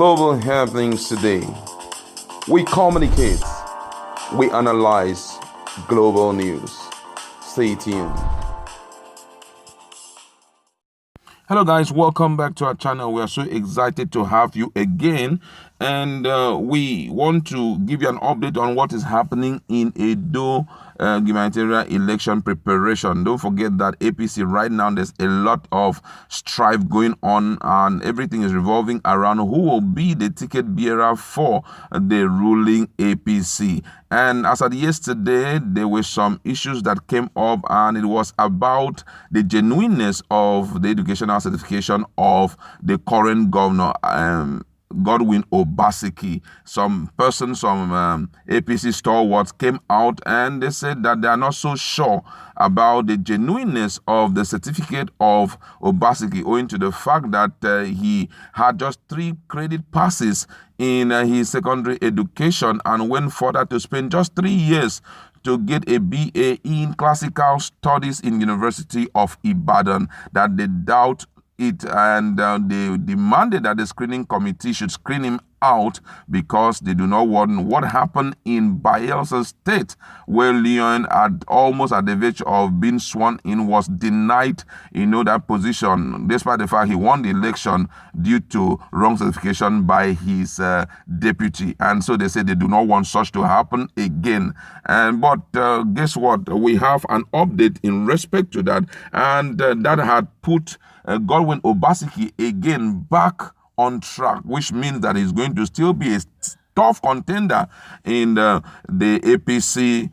Global happenings today. We communicate, we analyze global news. Stay tuned. Hello guys, welcome back to our channel. We are so excited to have you again, and we want to give you an update on what is happening in Edo gubernatorial election preparation. Don't forget that APC right now, there's a lot of strife going on, and everything is revolving around who will be the ticket bearer for the ruling APC. And as of yesterday, there were some issues that came up, and it was about the genuineness of the educational certification of the current governor, Godwin Obaseki. Some APC stalwarts came out and they said that they are not so sure about the genuineness of the certificate of Obaseki, owing to the fact that he had just 3 credit passes in his secondary education and went further to spend just 3 years to get a BA in classical studies in University of Ibadan, that they doubt it, and they demanded that the screening committee should screen him out because they do not want what happened in Bayelsa State, where Leon, almost at the verge of being sworn in, was denied that position despite the fact he won the election due to wrong certification by his deputy. And so they said they do not want such to happen again. But guess what? We have an update in respect to that, and that had put Godwin Obaseki again back on track, which means that he's going to still be a tough contender in the APC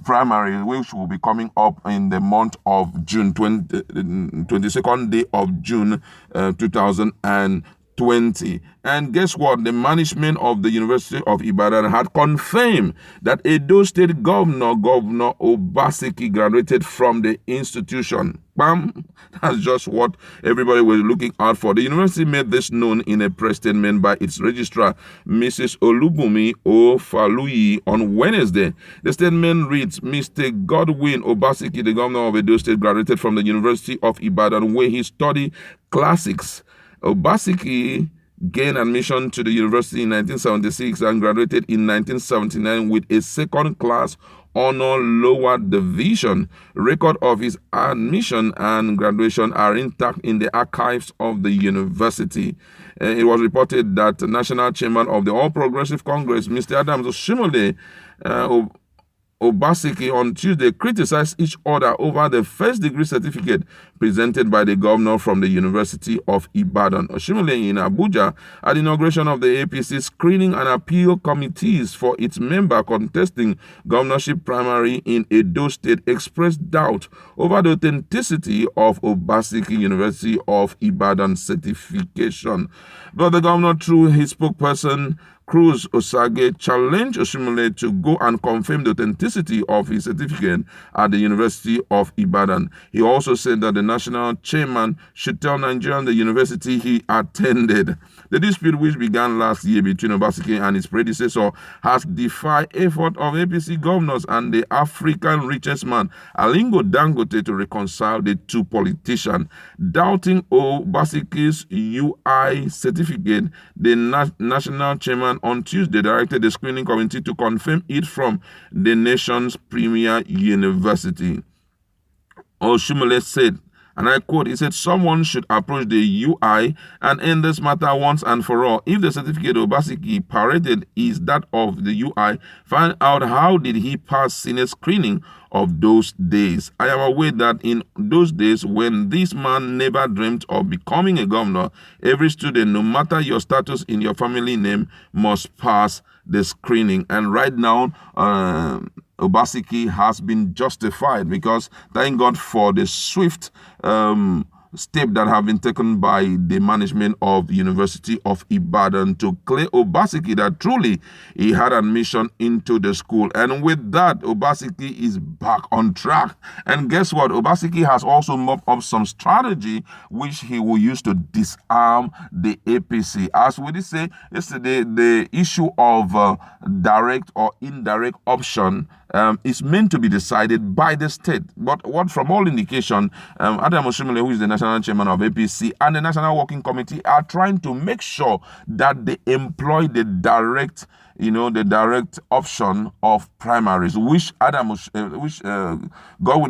primary, which will be coming up in the month of June, 22nd day of June 2020. And guess what? The management of the University of Ibadan had confirmed that Edo State Governor Obaseki graduated from the institution. Bam! That's just what everybody was looking out for. The university made this known in a press statement by its registrar, Mrs. Olubumi Ofaluyi, on Wednesday. The statement reads, Mr. Godwin Obaseki, the governor of Edo State, graduated from the University of Ibadan, where he studied classics. Obaseki gained admission to the university in 1976 and graduated in 1979 with a second-class honor lower division. Record of his admission and graduation are intact in the archives of the university. It was reported that the national chairman of the All Progressive Congress, Mr. Oshiomole, Obaseki on Tuesday criticized each other over the first-degree certificate presented by the governor from the University of Ibadan. Oshiomole in Abuja at the inauguration of the APC screening and appeal committees for its member contesting governorship primary in Edo State expressed doubt over the authenticity of Obaseki University of Ibadan certification. But the governor, through his spokesperson, Cruz Osage, challenged Oshiomole to go and confirm the authenticity of his certificate at the University of Ibadan. He also said that the national chairman should tell Nigerians the university he attended. The dispute, which began last year between Obaseki and his predecessor, has defied effort of APC governors and the African richest man, Alingo Dangote, to reconcile the two politicians. Doubting Obaseki's UI certificate, the national chairman on Tuesday directed the screening committee to confirm it from the nation's premier university. Oshiomole said, and I quote, he said, someone should approach the UI and end this matter once and for all. If the certificate Obaseki paraded is that of the UI, find out how did he pass Senate screening of those days. I am aware that in those days when this man never dreamt of becoming a governor, every student, no matter your status in your family name, must pass the screening. And right now, Obaseki has been justified because thank God for the swift step that have been taken by the management of the University of Ibadan to clear Obaseki that truly he had admission into the school. And with that, Obaseki is back on track. And guess what? Obaseki has also mopped up some strategy which he will use to disarm the APC. As we did say yesterday, the issue of direct or indirect option is meant to be decided by the state. But what, from all indication, Adam Oshiomole, who is the national national chairman of APC and the National Working Committee are trying to make sure that they employ the direct option of primaries, which Godwin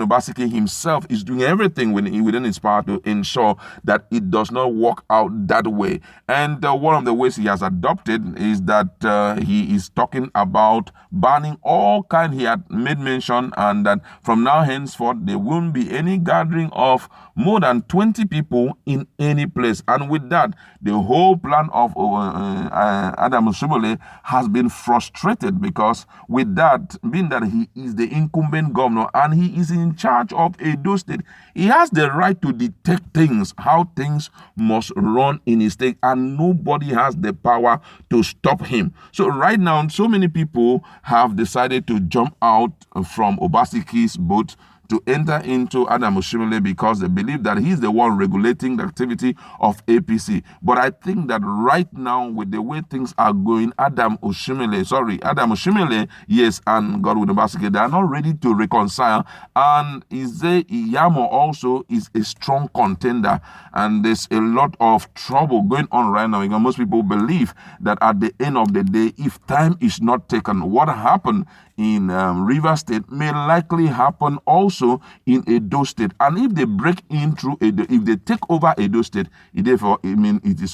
Obaseki himself is doing everything within his power to ensure that it does not work out that way. And one of the ways he has adopted is that he is talking about banning all kind. He had made mention, and that from now henceforth there won't be any gathering of more than 20 people in any place. And with that, the whole plan of Oshiomole has been frustrated, because with that, being that he is the incumbent governor and he is in charge of Edo State, he has the right to dictate things, how things must run in his state, and nobody has the power to stop him. So right now, so many people have decided to jump out from Obaseki's boat to enter into Oshiomole because they believe that he's the one regulating the activity of APC. But I think that right now, with the way things are going, Oshiomole, yes, and Godwin Obaseki, they are not ready to reconcile. And Ize Iyamo also is a strong contender, and there's a lot of trouble going on right now. Because most people believe that at the end of the day, if time is not taken, what happened in River State may likely happen also in Edo State. And if they break in through Edo, if they take over Edo State, it is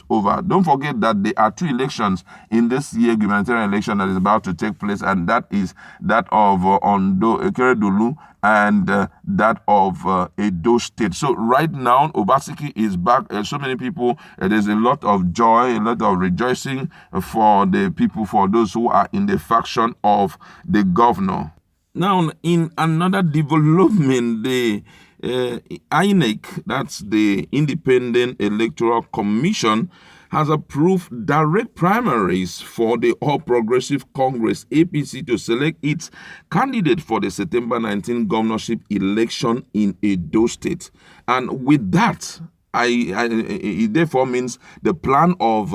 over. Don't forget that there are 2 elections in this year, gubernatorial election that is about to take place, and that is that of Ondo, Ekeredolu, and that of Edo State. So right now, Obaseki is back. So many people, there's a lot of joy, a lot of rejoicing for the people, for those who are in the faction of the governor. Now, in another development, the INEC, that's the Independent Electoral Commission, has approved direct primaries for the All Progressive Congress, APC, to select its candidate for the September 19 governorship election in Edo State. And with that, it therefore means the plan of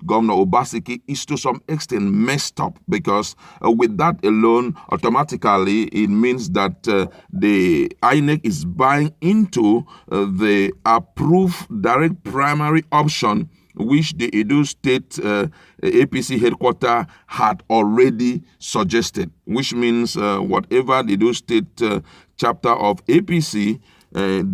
Governor Obaseki is to some extent messed up, because with that alone, automatically it means that the INEC is buying into the approved direct primary option, which the Edo State APC headquarters had already suggested, which means whatever the Edo State chapter of APC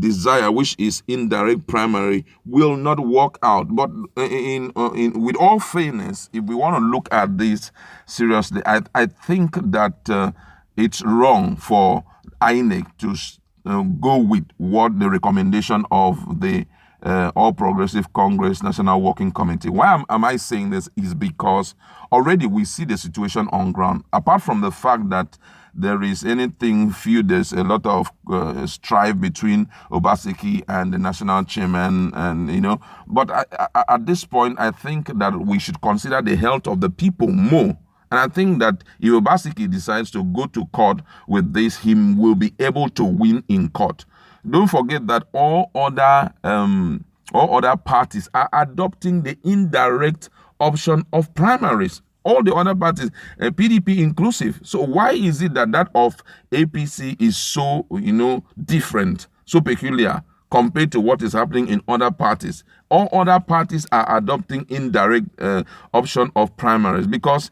desire, which is indirect primary, will not work out. But with all fairness, if we want to look at this seriously, I think that it's wrong for INEC to go with what the recommendation of the All Progressive Congress National Working Committee. Why am I saying this is because already we see the situation on ground. Apart from the fact that there is there's a lot of strife between Obaseki and the national chairman, and but at this point, I think that we should consider the health of the people more. And I think that if Obaseki decides to go to court with this, he will be able to win in court. Don't forget that all other parties are adopting the indirect option of primaries. All the other parties, PDP inclusive. So why is it that of APC is so, different, so peculiar compared to what is happening in other parties? All other parties are adopting indirect option of primaries, because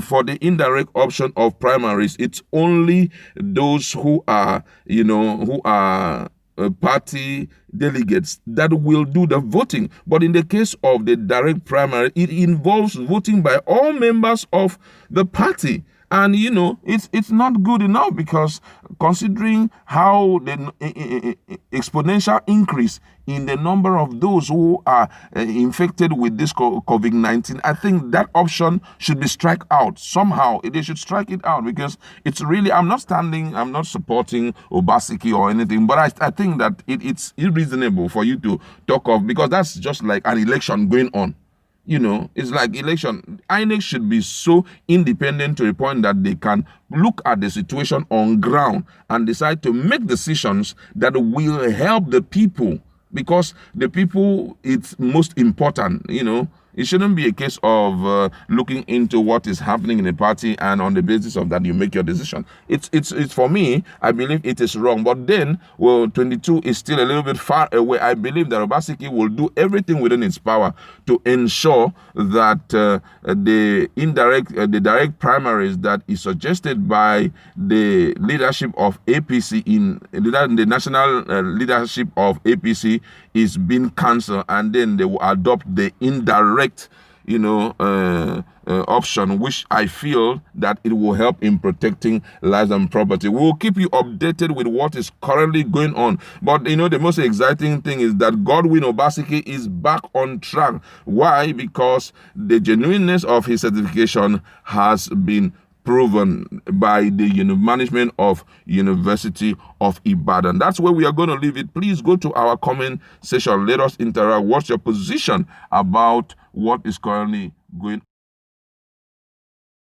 for the indirect option of primaries, it's only those who are, party delegates that will do the voting. But in the case of the direct primary, it involves voting by all members of the party. And, it's not good enough, because considering how the exponential increase in the number of those who are infected with this COVID-19, I think that option should be struck out. Somehow, they should strike it out, because it's really, I'm not supporting Obaseki or anything, but I think that it's unreasonable for you to talk of, because that's just like an election going on. It's like election. INEC should be so independent to the point that they can look at the situation on ground and decide to make decisions that will help the people, because the people, it's most important, It shouldn't be a case of looking into what is happening in the party and on the basis of that you make your decision. It's for me, I believe it is wrong. But then, well, 22 is still a little bit far away. I believe that Obaseki will do everything within its power to ensure that the direct primaries that is suggested by the leadership of APC in the national leadership of APC is being cancelled, and then they will adopt the indirect option, which I feel that it will help in protecting lives and property. We will keep you updated with what is currently going on. But the most exciting thing is that Godwin Obaseki is back on track. Why? Because the genuineness of his certification has been proven by the management of University of Ibadan. That's where we are going to leave it. Please go to our comment section. Let us interact. What's your position about what is currently going on?